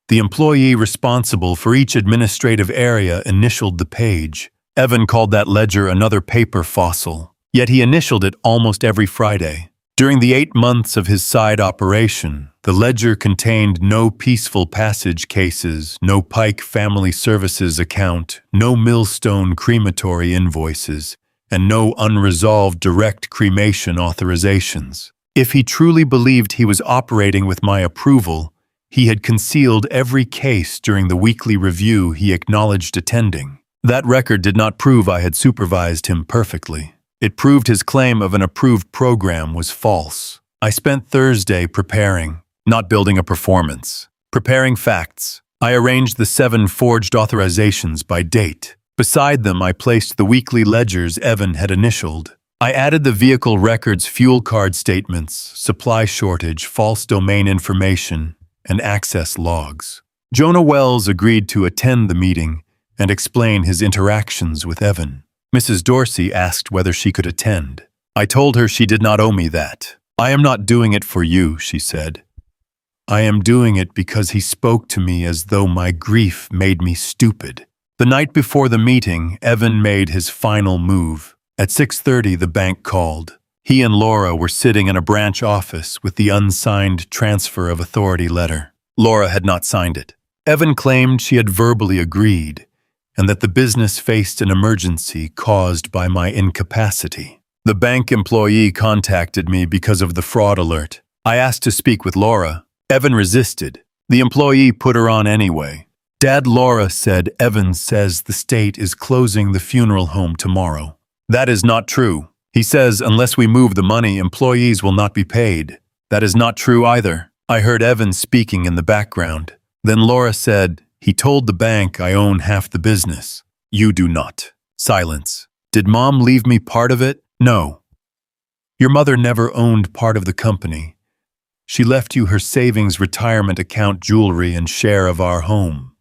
A: The employee responsible for each administrative area initialed the page. Evan called that ledger another paper fossil, yet he initialed it almost every Friday. During the 8 months of his side operation, the ledger contained no Peaceful Passage cases, no Pike Family Services account, no Millstone crematory invoices, and no unresolved direct cremation authorizations. If he truly believed he was operating with my approval, he had concealed every case during the weekly review he acknowledged attending. That record did not prove I had supervised him perfectly. It proved his claim of an approved program was false. I spent Thursday preparing, not building a performance. Preparing facts. I arranged the 7 forged authorizations by date. Beside them, I placed the weekly ledgers Evan had initialed. I added the vehicle records, fuel card statements, supply shortage, false domain information, and access logs. Jonah Wells agreed to attend the meeting and explain his interactions with Evan. Mrs. Dorsey asked whether she could attend. I told her she did not owe me that. I am not doing it for you, she said. I am doing it because he spoke to me as though my grief made me stupid. The night before the meeting, Evan made his final move. At 6:30, the bank called. He and Laura were sitting in a branch office with the unsigned transfer of authority letter. Laura had not signed it. Evan claimed she had verbally agreed, and that the business faced an emergency caused by my incapacity. The bank employee contacted me because of the fraud alert. I asked to speak with Laura. Evan resisted. The employee put her on anyway. Dad, Laura said Evan says the state is closing the funeral home tomorrow. That is not true. He says unless we move the money, employees will not be paid. That is not true either. I heard Evan speaking in the background. Then Laura said, he told the bank I own half the business. You do not. Silence. Did Mom leave me part of it? No. Your mother never owned part of the company. She left you her savings, retirement account, jewelry, and share of our home.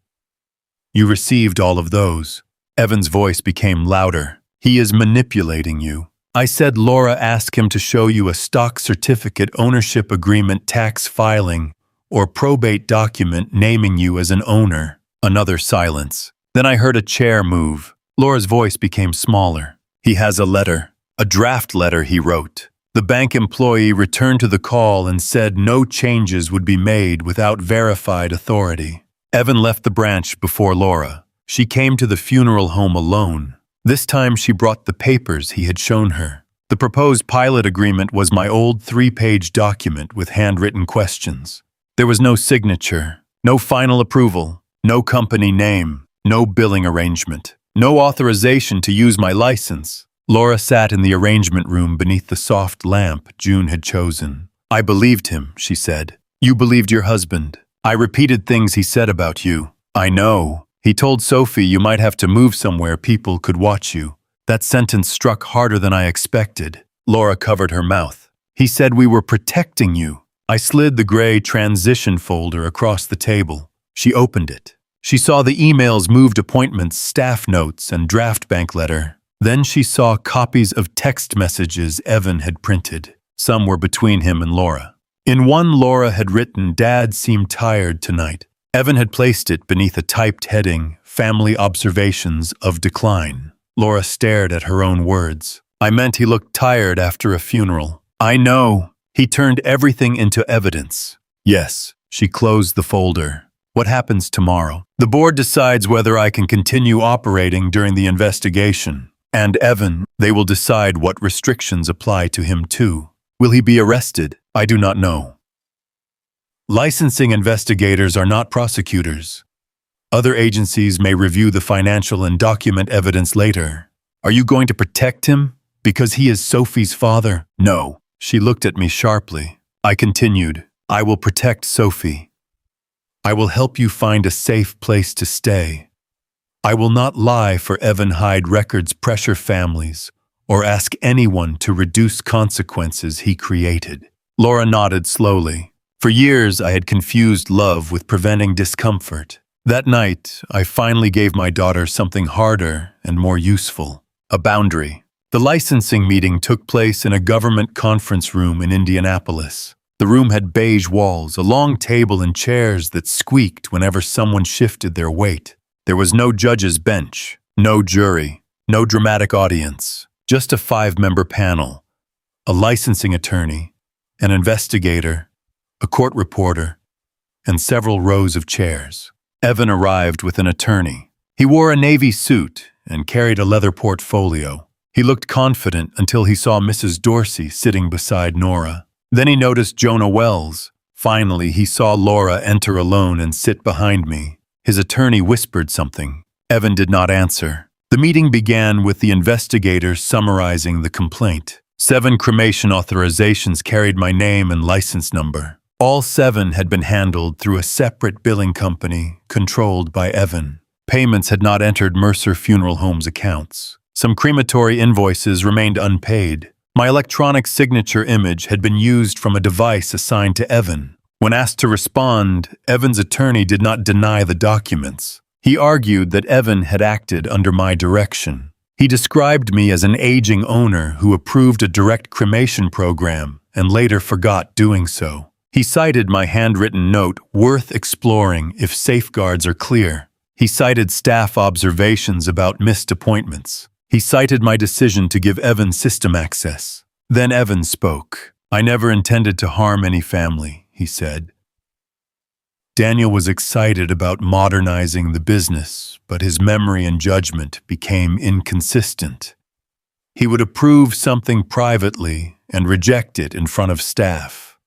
A: You received all of those. Evan's voice became louder. He is manipulating you. I said Laura asked him to show you a stock certificate, ownership agreement, tax filing, or probate document naming you as an owner. Another silence. Then I heard a chair move. Laura's voice became smaller. He has a letter. A draft letter he wrote. The bank employee returned to the call and said no changes would be made without verified authority. Evan left the branch before Laura. She came to the funeral home alone. This time she brought the papers he had shown her. The proposed pilot agreement was my old 3-page document with handwritten questions. There was no signature, no final approval, no company name, no billing arrangement, no authorization to use my license. Laura sat in the arrangement room beneath the soft lamp June had chosen. "I believed him," she said. "You believed your husband. I repeated things he said about you. I know. He told Sophie you might have to move somewhere people could watch you. That sentence struck harder than I expected." Laura covered her mouth. "He said we were protecting you." I slid the gray transition folder across the table. She opened it. She saw the emails, moved appointments, staff notes, and draft bank letter. Then she saw copies of text messages Evan had printed. Some were between him and Laura. In one, Laura had written, "Dad seemed tired tonight." Evan had placed it beneath a typed heading, "Family Observations of Decline." Laura stared at her own words. "I meant he looked tired after a funeral." "I know. He turned everything into evidence." "Yes." She closed the folder. "What happens tomorrow?" "The board decides whether I can continue operating during the investigation. And Evan, they will decide what restrictions apply to him too. Will he be arrested? I do not know. Licensing investigators are not prosecutors. Other agencies may review the financial and document evidence later. Are you going to protect him? Because he is Sophie's father? No." She looked at me sharply. I continued, "I will protect Sophie. I will help you find a safe place to stay. I will not lie for Evan Hyde Records pressure families or ask anyone to reduce consequences he created." Laura nodded slowly. For years, I had confused love with preventing discomfort. That night, I finally gave my daughter something harder and more useful, a boundary. The licensing meeting took place in a government conference room in Indianapolis. The room had beige walls, a long table and chairs that squeaked whenever someone shifted their weight. There was no judge's bench, no jury, no dramatic audience, just a 5-member panel, a licensing attorney, an investigator, a court reporter, and several rows of chairs. Evan arrived with an attorney. He wore a navy suit and carried a leather portfolio. He looked confident until he saw Mrs. Dorsey sitting beside Nora. Then he noticed Jonah Wells. Finally, he saw Laura enter alone and sit behind me. His attorney whispered something. Evan did not answer. The meeting began with the investigator summarizing the complaint. 7 cremation authorizations carried my name and license number. All 7 had been handled through a separate billing company controlled by Evan. Payments had not entered Mercer Funeral Home's accounts. Some crematory invoices remained unpaid. My electronic signature image had been used from a device assigned to Evan. When asked to respond, Evan's attorney did not deny the documents. He argued that Evan had acted under my direction. He described me as an aging owner who approved a direct cremation program and later forgot doing so. He cited my handwritten note, "Worth exploring if safeguards are clear." He cited staff observations about missed appointments. He cited my decision to give Evan system access. Then Evan spoke. "I never intended to harm any family," he said. Daniel was excited about modernizing the business, but his memory and judgment became inconsistent. He would approve something privately and reject it in front of staff.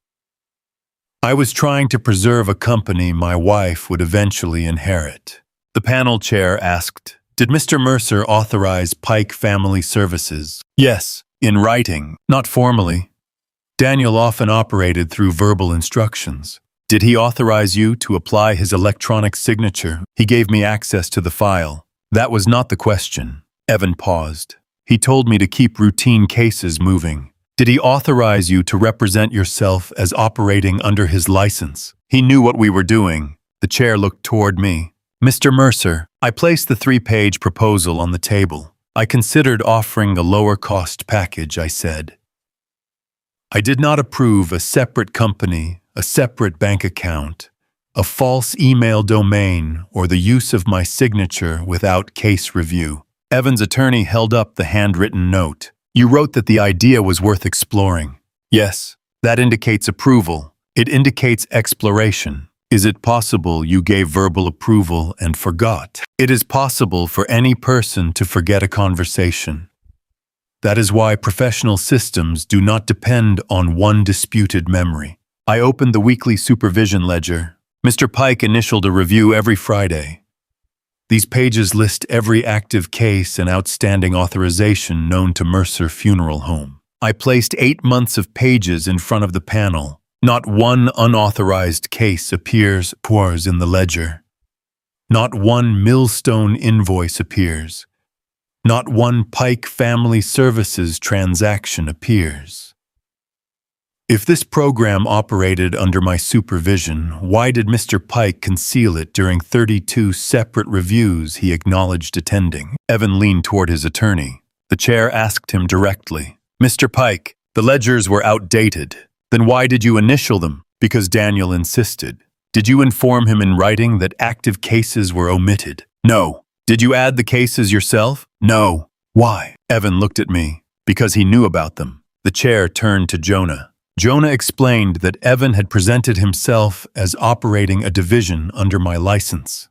A: I was trying to preserve a company my wife would eventually inherit. The panel chair asked, "Did Mr. Mercer authorize Pike Family Services?" "Yes, in writing, not formally." Daniel often operated through verbal instructions. "Did he authorize you to apply his electronic signature?" "He gave me access to the file." "That was not the question." Evan paused. "He told me to keep routine cases moving." "Did he authorize you to represent yourself as operating under his license?" "He knew what we were doing." The chair looked toward me. "Mr. Mercer," I placed the 3-page proposal on the table. "I considered offering a lower-cost package," I said. "I did not approve a separate company, a separate bank account, a false email domain, or the use of my signature without case review." Evan's attorney held up the handwritten note. "You wrote that the idea was worth exploring." Yes, that indicates approval. It indicates exploration. Is it possible you gave verbal approval and forgot? It is possible for any person to forget a conversation. That is why professional systems do not depend on one disputed memory. I opened the weekly supervision ledger. Mr. Pike initialed a review every Friday. These pages list every active case and outstanding authorization known to Mercer Funeral Home. I placed 8 months of pages in front of the panel. Not one unauthorized case appears in the ledger. Not one millstone invoice appears. Not one Pike Family Services transaction appears. If this program operated under my supervision, why did Mr. Pike conceal it during 32 separate reviews he acknowledged attending? Evan leaned toward his attorney. The chair asked him directly, "Mr. Pike, the ledgers were outdated. Then why did you initial them?" "Because Daniel insisted." "Did you inform him in writing that active cases were omitted?" "No." "Did you add the cases yourself?" "No." "Why?" Evan looked at me. "Because he knew about them." The chair turned to Jonah. Jonah explained that Evan had presented himself as operating a division under my license.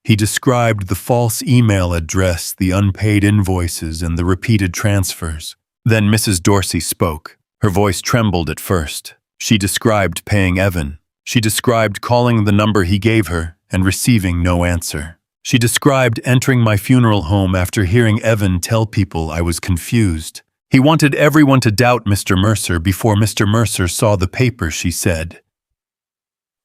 A: He described the false email address, the unpaid invoices, and the repeated transfers. Then Mrs. Dorsey spoke. Her voice trembled at first. She described paying Evan. She described calling the number he gave her and receiving no answer. She described entering my funeral home after hearing Evan tell people I was confused. He wanted everyone to doubt Mr. Mercer before Mr. Mercer saw the paper, she said.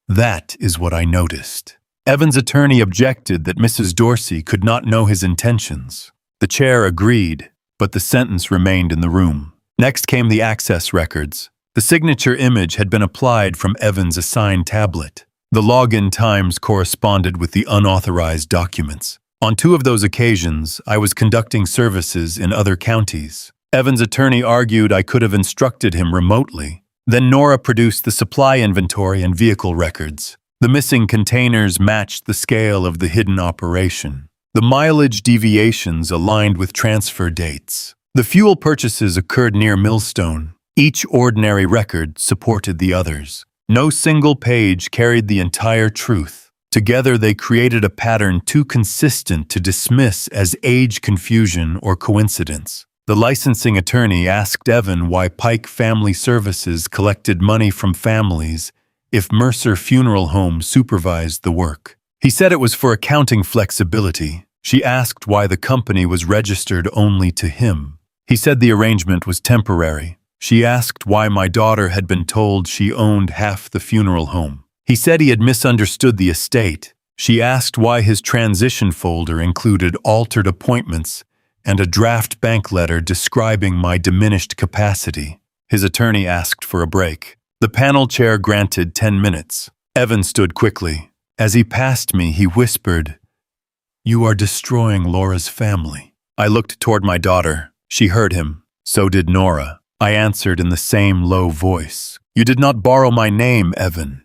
A: That is what I noticed. Evan's attorney objected that Mrs. Dorsey could not know his intentions. The chair agreed, but the sentence remained in the room. Next came the access records. The signature image had been applied from Evan's assigned tablet. The login times corresponded with the unauthorized documents. On 2 of those occasions, I was conducting services in other counties. Evan's attorney argued I could have instructed him remotely. Then Nora produced the supply inventory and vehicle records. The missing containers matched the scale of the hidden operation. The mileage deviations aligned with transfer dates. The fuel purchases occurred near Millstone. Each ordinary record supported the others. No single page carried the entire truth. Together they created a pattern too consistent to dismiss as age confusion or coincidence. The licensing attorney asked Evan why Pike Family Services collected money from families if Mercer Funeral Home supervised the work. He said it was for accounting flexibility. She asked why the company was registered only to him. He said the arrangement was temporary. She asked why my daughter had been told she owned half the funeral home. He said he had misunderstood the estate. She asked why his transition folder included altered appointments and a draft bank letter describing my diminished capacity. His attorney asked for a break. The panel chair granted 10 minutes. Evan stood quickly. As he passed me, he whispered, "You are destroying Laura's family." I looked toward my daughter. She heard him. So did Nora. I answered in the same low voice. "You did not borrow my name, Evan.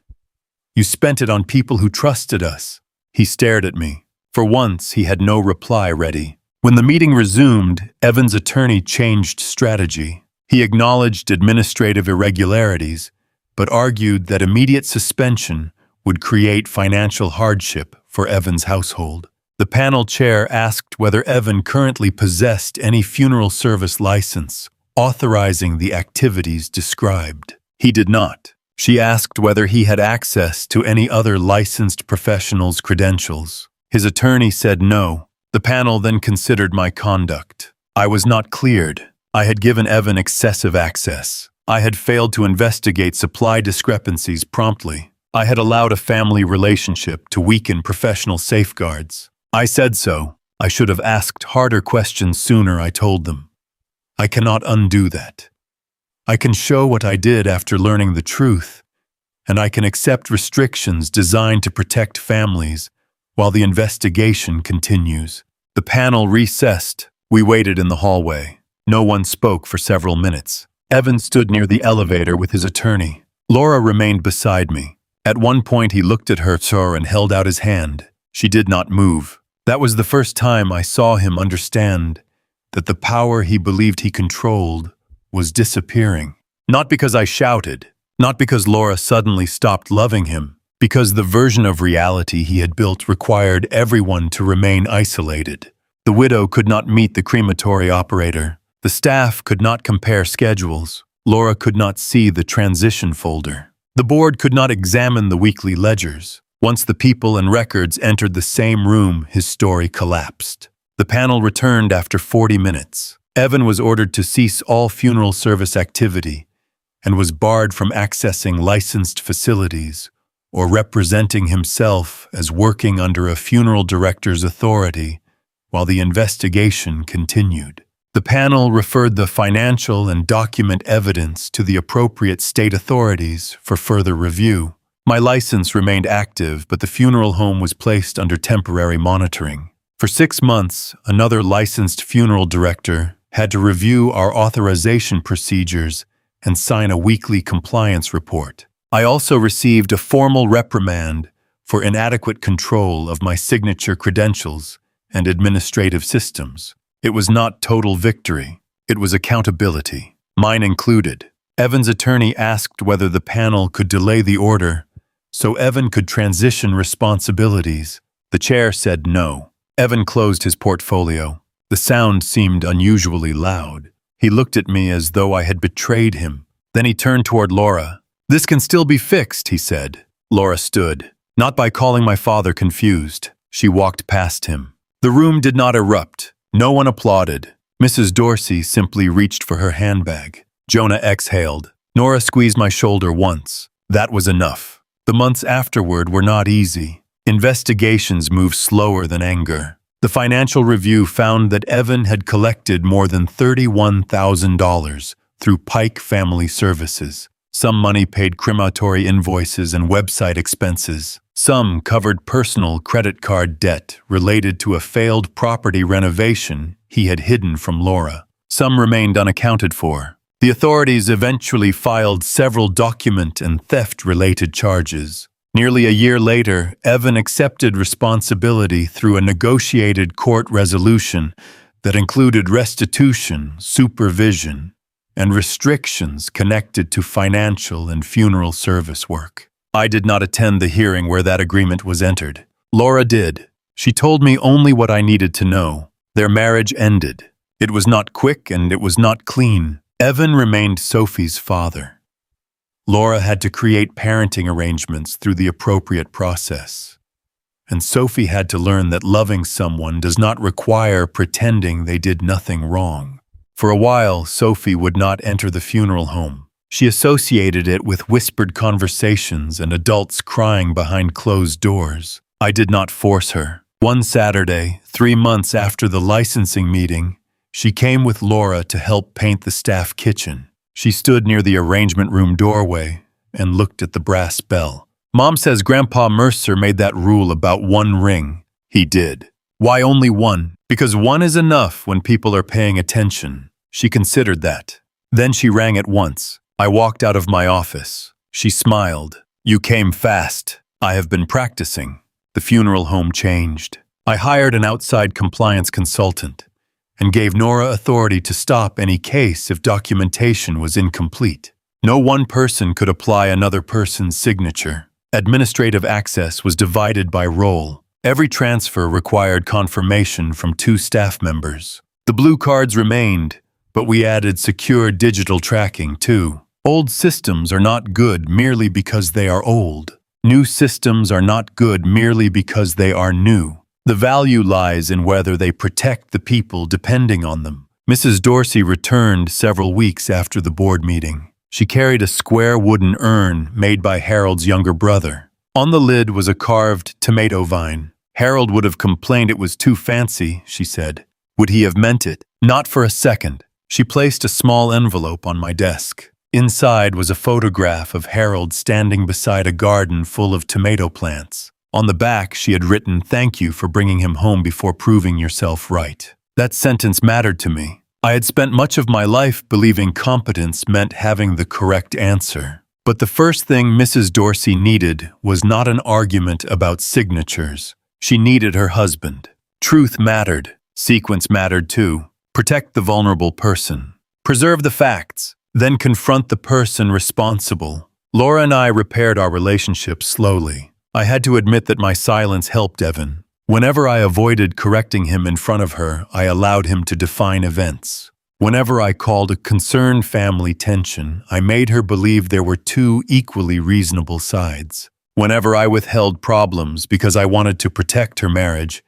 A: You spent it on people who trusted us." He stared at me. For once, he had no reply ready. When the meeting resumed, Evan's attorney changed strategy. He acknowledged administrative irregularities, but argued that immediate suspension would create financial hardship for Evan's household. The panel chair asked whether Evan currently possessed any funeral service license authorizing the activities described. He did not. She asked whether he had access to any other licensed professional's credentials. His attorney said no. The panel then considered my conduct. I was not cleared. I had given Evan excessive access. I had failed to investigate supply discrepancies promptly. I had allowed a family relationship to weaken professional safeguards. I said so. I should have asked harder questions sooner, I told them. I cannot undo that. I can show what I did after learning the truth, and I can accept restrictions designed to protect families while the investigation continues. The panel recessed. We waited in the hallway. No one spoke for several minutes. Evan stood near the elevator with his attorney. Laura remained beside me. At one point he looked at her and held out his hand. She did not move. That was the first time I saw him understand that the power he believed he controlled was disappearing. Not because I shouted, not because Laura suddenly stopped loving him, because the version of reality he had built required everyone to remain isolated. The widow could not meet the crematory operator. The staff could not compare schedules. Laura could not see the transition folder. The board could not examine the weekly ledgers. Once the people and records entered the same room, his story collapsed. The panel returned after 40 minutes. Evan was ordered to cease all funeral service activity and was barred from accessing licensed facilities or representing himself as working under a funeral director's authority while the investigation continued. The panel referred the financial and document evidence to the appropriate state authorities for further review. My license remained active, but the funeral home was placed under temporary monitoring. For 6 months, another licensed funeral director had to review our authorization procedures and sign a weekly compliance report. I also received a formal reprimand for inadequate control of my signature credentials and administrative systems. It was not total victory. It was accountability, mine included. Evan's attorney asked whether the panel could delay the order so Evan could transition responsibilities. The chair said no. Evan closed his portfolio. The sound seemed unusually loud. He looked at me as though I had betrayed him. Then he turned toward Laura. "This can still be fixed," he said. Laura stood. "Not by calling my father confused." She walked past him. The room did not erupt. No one applauded. Mrs. Dorsey simply reached for her handbag. Jonah exhaled. Nora squeezed my shoulder once. That was enough. The months afterward were not easy. Investigations moved slower than anger. The financial review found that Evan had collected more than $31,000 through Pike Family Services. Some money paid crematory invoices and website expenses. Some covered personal credit card debt related to a failed property renovation he had hidden from Laura. Some remained unaccounted for. The authorities eventually filed several document and theft-related charges. Nearly a year later, Evan accepted responsibility through a negotiated court resolution that included restitution, supervision, and restrictions connected to financial and funeral service work. I did not attend the hearing where that agreement was entered. Laura did. She told me only what I needed to know. Their marriage ended. It was not quick and it was not clean. Evan remained Sophie's father. Laura had to create parenting arrangements through the appropriate process. And Sophie had to learn that loving someone does not require pretending they did nothing wrong. For a while, Sophie would not enter the funeral home. She associated it with whispered conversations and adults crying behind closed doors. I did not force her. One Saturday, 3 months after the licensing meeting, she came with Laura to help paint the staff kitchen. She stood near the arrangement room doorway and looked at the brass bell. "Mom says Grandpa Mercer made that rule about 1 ring. He did. Why only 1? Because 1 is enough when people are paying attention." She considered that. Then she rang it once. I walked out of my office. She smiled. "You came fast. I have been practicing." The funeral home changed. I hired an outside compliance consultant and gave Nora authority to stop any case if documentation was incomplete. No one person could apply another person's signature. Administrative access was divided by role. Every transfer required confirmation from 2 staff members. The blue cards remained, but we added secure digital tracking too. Old systems are not good merely because they are old. New systems are not good merely because they are new. The value lies in whether they protect the people depending on them. Mrs. Dorsey returned several weeks after the board meeting. She carried a square wooden urn made by Harold's younger brother. On the lid was a carved tomato vine. "Harold would have complained it was too fancy," she said. "Would he have meant it?" "Not for a second." She placed a small envelope on my desk. Inside was a photograph of Harold standing beside a garden full of tomato plants. On the back, she had written, "Thank you for bringing him home before proving yourself right." That sentence mattered to me. I had spent much of my life believing competence meant having the correct answer. But the first thing Mrs. Dorsey needed was not an argument about signatures. She needed her husband. Truth mattered. Sequence mattered too. Protect the vulnerable person. Preserve the facts. then confront the person responsible. Laura and I repaired our relationship slowly. I had to admit that my silence helped Evan. Whenever I avoided correcting him in front of her, I allowed him to define events. Whenever I called a concerned family tension, I made her believe there were two equally reasonable sides. Whenever I withheld problems because I wanted to protect her marriage,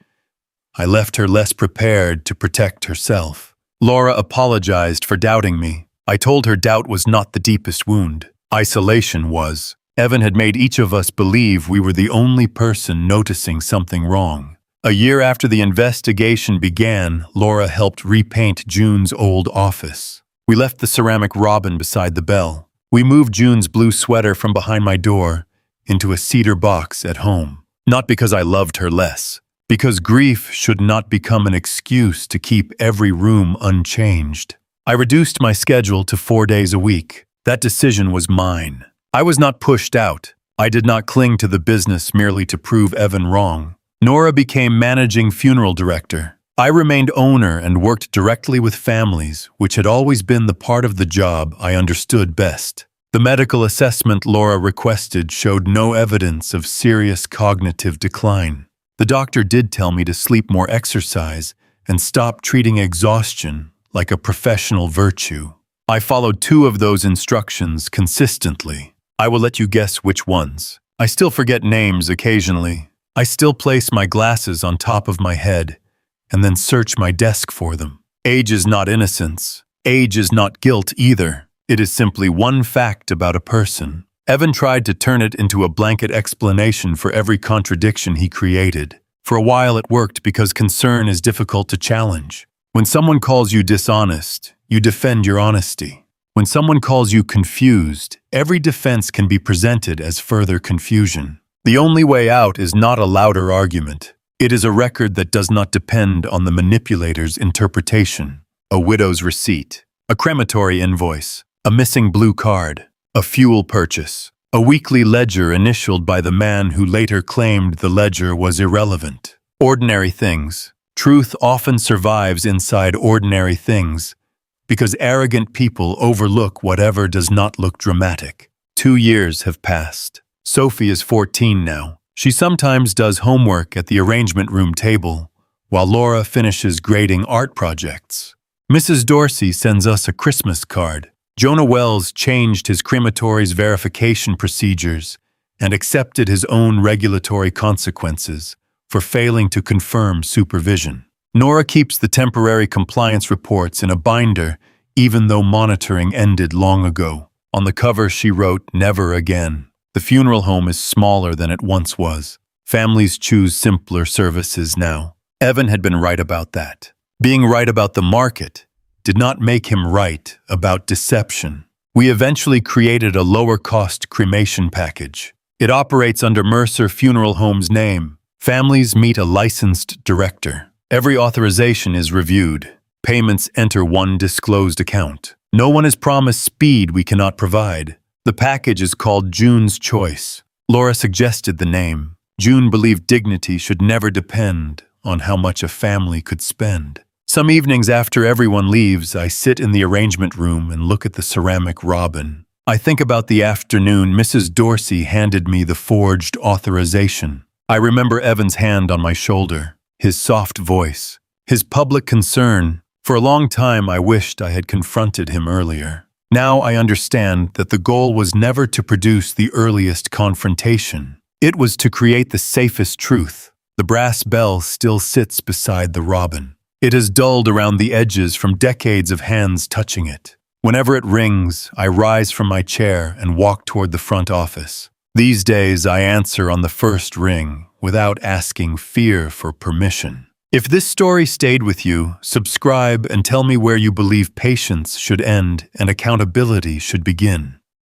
A: I left her less prepared to protect herself. Laura apologized for doubting me. I told her doubt was not the deepest wound. Isolation was. Evan had made each of us believe we were the only person noticing something wrong. A year after the investigation began, Laura helped repaint June's old office. We left the ceramic robin beside the bell. We moved June's blue sweater from behind my door into a cedar box at home. Not because I loved her less, because grief should not become an excuse to keep every room unchanged. I reduced my schedule to 4 days a week. That decision was mine. I was not pushed out. I did not cling to the business merely to prove Evan wrong. Nora became managing funeral director. I remained owner and worked directly with families, which had always been the part of the job I understood best. The medical assessment Laura requested showed no evidence of serious cognitive decline. The doctor did tell me to sleep more, exercise, and stop treating exhaustion like a professional virtue. I followed 2 of those instructions consistently. I will let you guess which ones. I still forget names occasionally. I still place my glasses on top of my head and then search my desk for them. Age is not innocence. Age is not guilt either. It is simply one fact about a person. Evan tried to turn it into a blanket explanation for every contradiction he created. For a while it worked because concern is difficult to challenge. When someone calls you dishonest, you defend your honesty. When someone calls you confused, every defense can be presented as further confusion. The only way out is not a louder argument. It is a record that does not depend on the manipulator's interpretation. A widow's receipt, a crematory invoice, a missing blue card, a fuel purchase, a weekly ledger initialed by the man who later claimed the ledger was irrelevant. Ordinary things. Truth often survives inside ordinary things, because arrogant people overlook whatever does not look dramatic. 2 years have passed. Sophie is 14 now. She sometimes does homework at the arrangement room table, while Laura finishes grading art projects. Mrs. Dorsey sends us a Christmas card. Jonah Wells changed his crematory's verification procedures and accepted his own regulatory consequences for failing to confirm supervision. Nora keeps the temporary compliance reports in a binder, even though monitoring ended long ago. On the cover she wrote, "Never again." The funeral home is smaller than it once was. Families choose simpler services now. Evan had been right about that. Being right about the market did not make him right about deception. We eventually created a lower-cost cremation package. It operates under Mercer Funeral Home's name. Families meet a licensed director. Every authorization is reviewed. Payments enter one disclosed account. No one is promised speed we cannot provide. The package is called June's Choice. Laura suggested the name. June believed dignity should never depend on how much a family could spend. Some evenings after everyone leaves, I sit in the arrangement room and look at the ceramic robin. I think about the afternoon Mrs. Dorsey handed me the forged authorization. I remember Evan's hand on my shoulder, his soft voice, his public concern. For a long time I wished I had confronted him earlier. Now I understand that the goal was never to produce the earliest confrontation. It was to create the safest truth. The brass bell still sits beside the robin. It has dulled around the edges from decades of hands touching it. Whenever it rings, I rise from my chair and walk toward the front office. These days I answer on the first ring without asking fear for permission. If this story stayed with you, subscribe and tell me where you believe patience should end and accountability should begin.